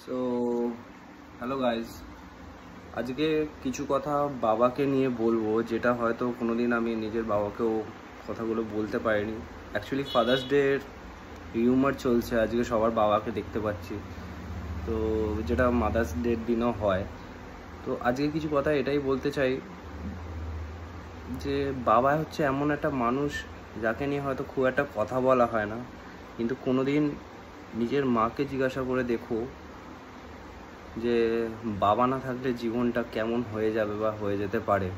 So hello guys, আজকে কিছু কথা বাবাকে নিয়ে বলবো, যেটা হয়তো কোনোদিন আমি নিজের বাবাকেও কথাগুলো বলতে পারিনি। অ্যাকচুয়ালি ফাদার্স ডের রিউমার চলছে, আজকে সবার বাবাকে দেখতে পাচ্ছি, তো যেটা মাদার্স ডের দিনও হয়। তো আজকে কিছু কথা এটাই বলতে চাই যে বাবা হচ্ছে এমন একটা মানুষ যাকে নিয়ে হয়তো খুব একটা কথা বলা হয় না, কিন্তু কোনোদিন নিজের মাকে জিজ্ঞাসা করে দেখো যে বাবা না থাকলে জীবনটা কেমন হয়ে যাবে বা হয়ে যেতে পারে।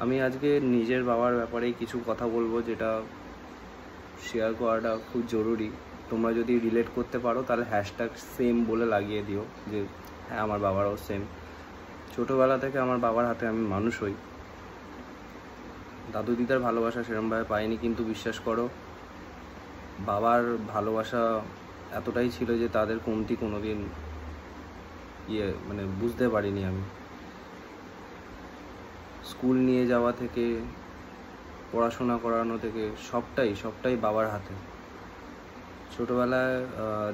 আমি আজকে নিজের বাবার ব্যাপারেই কিছু কথা বলবো, যেটা শেয়ার করাটা খুব জরুরি। তোমরা যদি রিলেট করতে পারো তাহলে হ্যাশট্যাগ সেম বলে লাগিয়ে দিও যে হ্যাঁ, আমার বাবারও সেম। ছোটোবেলা থেকে আমার বাবার হাতে আমি মানুষ হই। দাদু দিদার ভালোবাসা সেরকমভাবে পাইনি, কিন্তু বিশ্বাস করো বাবার ভালোবাসা এতটাই ছিল যে তাদের কমতি কোনোদিন বুঝতে পারিনি আমি। স্কুল নিয়ে যাওয়া থেকে পড়াশোনা করানো থেকে সবটাই বাবার হাতে। ছোটোবেলায়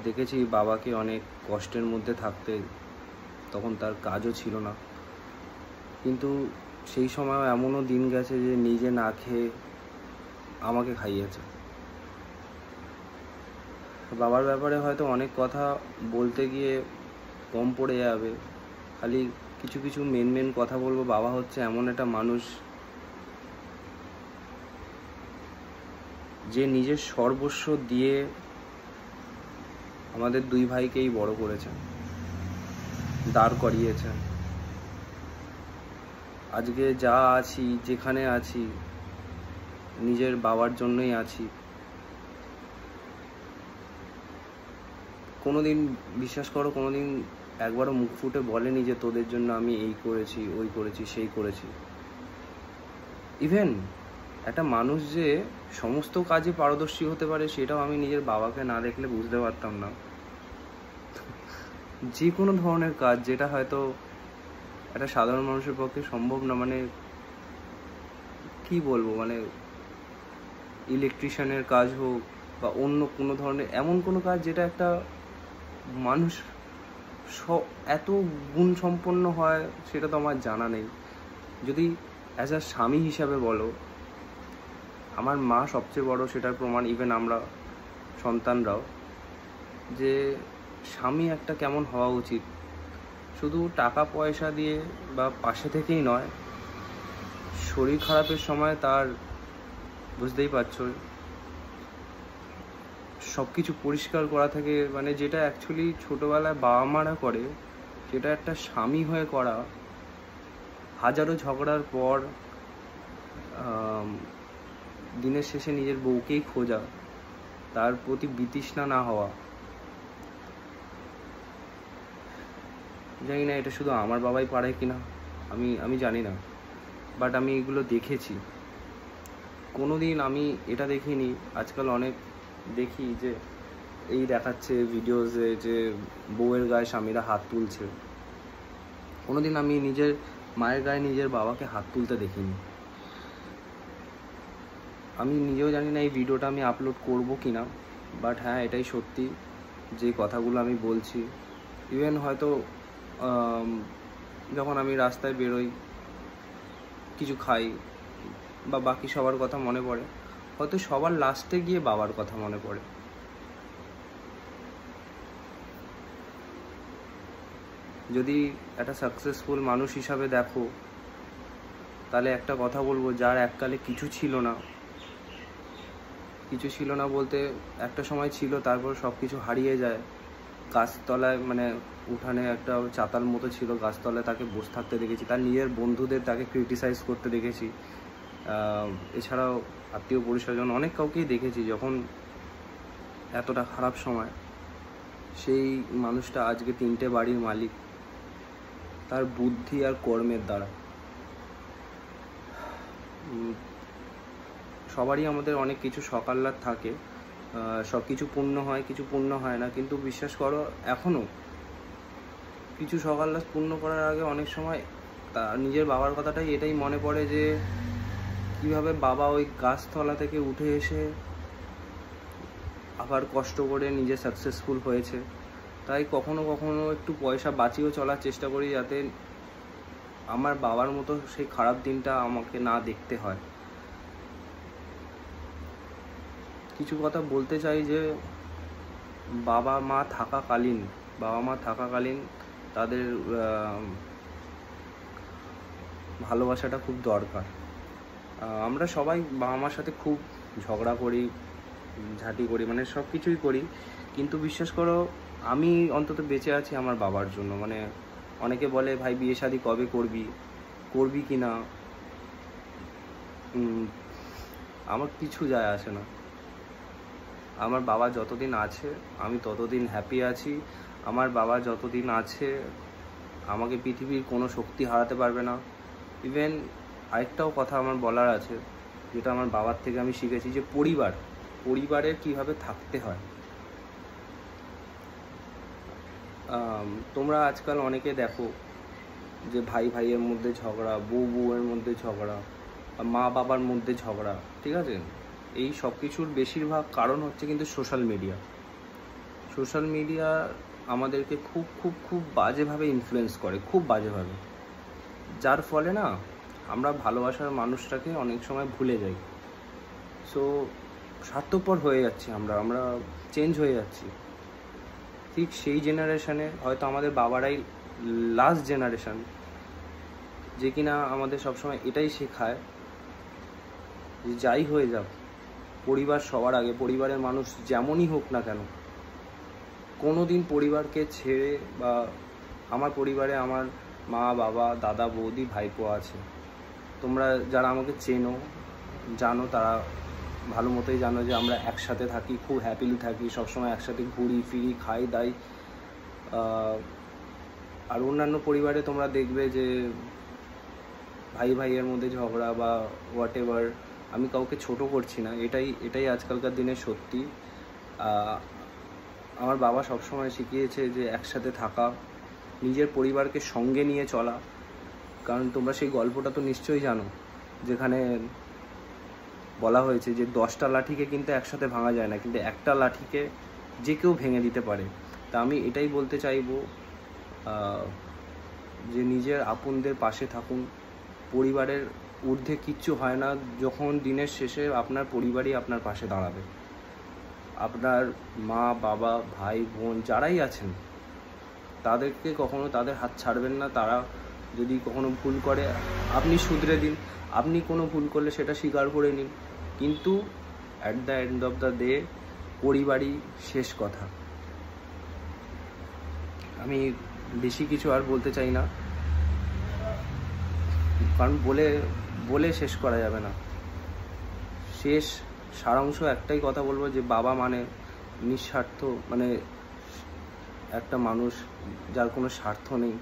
দেখেছি বাবাকে অনেক কষ্টের মধ্যে থাকতে, তখন তার কাজও ছিল না, কিন্তু সেই সময় এমনও দিন গেছে যে নিজে না খেয়ে আমাকে খাইয়েছে। বাবার ব্যাপারে হয়তো অনেক কথা বলতে গিয়ে কম পড়ে যাবে, খালি কিছু মেন কথা বলবো। বাবা হচ্ছে এমন একটা মানুষ যে নিজের সর্বস্ব দিয়ে আমাদের দুই ভাইকেই বড় করেছেন, দাঁড় করিয়েছেন। আজকে যা আছি, যেখানে আছি, নিজের বাবার জন্যই আছি। কোনোদিন বিশ্বাস করো, কোনোদিন একবারও মুখ ফুটে বলেনি যে তোদের জন্য আমি এই করেছি, ওই করেছি, সেই করেছি। ইভেন একটা মানুষ যে সমস্ত কাজে পারদর্শী হতে পারে, সেটাও আমি নিজের বাবাকে না দেখলে বুঝতে পারতাম না। যে কোনো ধরনের কাজ যেটা হয়তো একটা সাধারণ মানুষের পক্ষে সম্ভব না, কি বলবো, ইলেকট্রিশিয়ানের কাজ হোক বা অন্য কোনো ধরনের এমন কোনো কাজ যেটা একটা মানুষ এত গুণ সম্পন্ন হয়, সেটা তো আমার জানা নেই। যদি অ্যাজ আ স্বামী হিসাবে বলো, আমার মা সবচেয়ে বড় সেটার প্রমাণ। ইভেন আমরা সন্তানরাও, যে স্বামী একটা কেমন হওয়া উচিত, শুধু টাকা পয়সা দিয়ে বা পাশে থেকেই নয়, শরীর খারাপের সময় তার, বুঝতেই পারছো, সব কিছু পরিষ্কার করা থেকে, যেটা অ্যাকচুয়ালি ছোটোবেলায় বাবা মারা করে, সেটা একটা স্বামী হয়ে করা। হাজারো ঝগড়ার পর দিনের শেষে নিজের বউকেই খোঁজা, তার প্রতি বিতৃষ্ণা না হওয়া। জানি না এটা শুধু আমার বাবাই পারে কিনা, আমি জানি না, বাট আমি এগুলো দেখেছি। কোনোদিন আমি এটা দেখিনি। আজকাল অনেক দেখি যে এই দেখাচ্ছে ভিডিওসে যে বউয়ের গায়ে স্বামীরা হাত তুলছে। কোনোদিন আমি নিজের মায়ের গায়ে নিজের বাবাকে হাত তুলতে দেখিনি। আমি নিজেও জানি না এই ভিডিওটা আমি আপলোড করব কি না, বাট হ্যাঁ, এটাই সত্যি যে কথাগুলো আমি বলছি। ইভেন হয়তো যখন আমি রাস্তায় বেরোই, কিছু খাই বা বাকি সবার কথা মনে পড়ে, হয়তো সবার লাস্টে গিয়ে বাবার কথা মনে পড়ে। যদি একটা সাকসেসফুল মানুষ হিসাবে দেখো, তাহলে একটা কথা বলবো, যার এককালে কিছু ছিল না বলতে একটা সময় ছিল, তারপর সব কিছু হারিয়ে যায়। গাছতলায়, উঠানে একটা চাতাল মতো ছিল, গাছতলায় তাকে বসে থাকতে দেখেছি। তার নিজের বন্ধুদের তাকে ক্রিটিসাইজ করতে দেখেছি। এছাড়াও আত্মীয় পরিস্বজন অনেক কাউকেই দেখেছি, যখন এতটা খারাপ সময় সেই মানুষটা আজকে 3টে বাড়ির মালিক, তার বুদ্ধি আর কর্মের দ্বারা। সবারই আমাদের অনেক কিছু সকাল্লাদ থাকে, সব কিছু পূর্ণ হয়, কিছু পূর্ণ হয় না, কিন্তু বিশ্বাস করো এখনও কিছু সকাল্লাদ পূর্ণ করার আগে অনেক সময় নিজের বাবার কথাটাই এটাই মনে পড়ে যে কীভাবে বাবা ওই গাছতলা থেকে উঠে এসে আবার কষ্ট করে নিজে সাকসেসফুল হয়েছে। তাই কখনো কখনো একটু পয়সা বাঁচিয়েও চলার চেষ্টা করি, যাতে আমার বাবার মতো সেই খারাপ দিনটা আমাকে না দেখতে হয়। কিছু কথা বলতে চাই যে বাবা মা থাকাকালীন তাদের ভালোবাসাটা খুব দরকার। আমরা সবাই বাবা মার সাথে খুব ঝগড়া করি, ঝাঁটি করি, মানে সব কিছুই করি, কিন্তু বিশ্বাস করো আমি অন্তত বেঁচে আছি আমার বাবার জন্য। মানে অনেকে বলে ভাই বিয়ে শাদী কবে করবি কি না, আমার কিছু যায় আসে না। আমার বাবা যতদিন আছে আমি ততদিন হ্যাপি আছি। আমার বাবা যতদিন আছে আমাকে পৃথিবীর কোনো শক্তি হারাতে পারবে না। ইভেন আরেকটাও কথা আমার বলার আছে, যেটা আমার বাবার থেকে আমি শিখেছি, যে পরিবারের কিভাবে থাকতে হয়। তোমরা আজকাল অনেকে দেখো যে ভাইয়ের মধ্যে ঝগড়া, বউয়ের মধ্যে ঝগড়া, মা বাবার মধ্যে ঝগড়া, ঠিক আছে? এই সব কিছুর বেশিরভাগ কারণ হচ্ছে কিন্তু সোশ্যাল মিডিয়া আমাদেরকে খুব খুব খুব বাজেভাবে ইনফ্লুয়েন্স করে, খুব বাজেভাবে, যার ফলে না আমরা ভালোবাসার মানুষটাকে অনেক সময় ভুলে যাই। সো স্বার্থপর হয়ে যাচ্ছি, আমরা চেঞ্জ হয়ে যাচ্ছি। ঠিক সেই জেনারেশনে হয়তো আমাদের বাবারাই লাস্ট জেনারেশন যে কিনা আমাদের সবসময় এটাই শেখায় যে যাই হয়ে যাক, পরিবার সবার আগে। পরিবারের মানুষ যেমনই হোক না কেন, কোনো দিন পরিবারকে ছেড়ে, বা আমার পরিবারে আমার মা বাবা দাদা বৌদি ভাইপো আছে। তোমরা যারা আমাকে চেনো জানো, তারা ভালো মতোই জানো যে আমরা একসাথে থাকি, খুব হ্যাপিলি থাকি, সবসময় একসাথে ঘুরি ফিরি, খাই দাই। আর অন্যান্য পরিবারে তোমরা দেখবে যে ভাইয়ের মধ্যে ঝগড়া বা হোয়াট এভার। আমি কাউকে ছোট করছি না, এটাই আজকালকার দিনে সত্যি। আমার বাবা সবসময় শিখিয়েছে যে একসাথে থাকা, নিজের পরিবারকে সঙ্গে নিয়ে চলা। কারণ তোমরা সেই গল্পটা তো নিশ্চয়ই জানো, যেখানে বলা হয়েছে যে 10টা লাঠিকে কিন্তু একসাথে ভাঙা যায় না, কিন্তু একটা লাঠিকে যে কেউ ভেঙে দিতে পারে। তা আমি এটাই বলতে চাইবো যে নিজের আপনদের পাশে থাকুন। পরিবারের ঊর্ধ্বে কিচ্ছু হয় না, যখন দিনের শেষে আপনার পরিবারই আপনার পাশে দাঁড়াবে। আপনার মা বাবা ভাই বোন যারাই আছেন, তাদেরকে কখনো তাদের হাত ছাড়বেন না। তারা যদি কখনো ভুল করে আপনি শুধরে দিন, আপনি কোনো ভুল করলে সেটা স্বীকার করে নিন, কিন্তু at the end of the day পরিবারই শেষ কথা। আমি বেশি কিছু আর বলতে চাই না, কারণ বলে শেষ করা যাবে না। শেষ সারাংশ একটাই কথা বলবো, যে বাবা মানে নিঃস্বার্থ, মানে একটা মানুষ যার কোনো স্বার্থ নেই,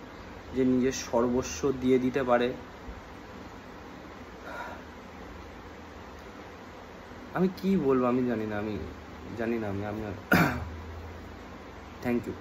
যে নিজের সর্বস্ব দিয়ে দিতে পারে। আমি কি বলবো আমি জানি না, আমি থ্যাংক ইউ।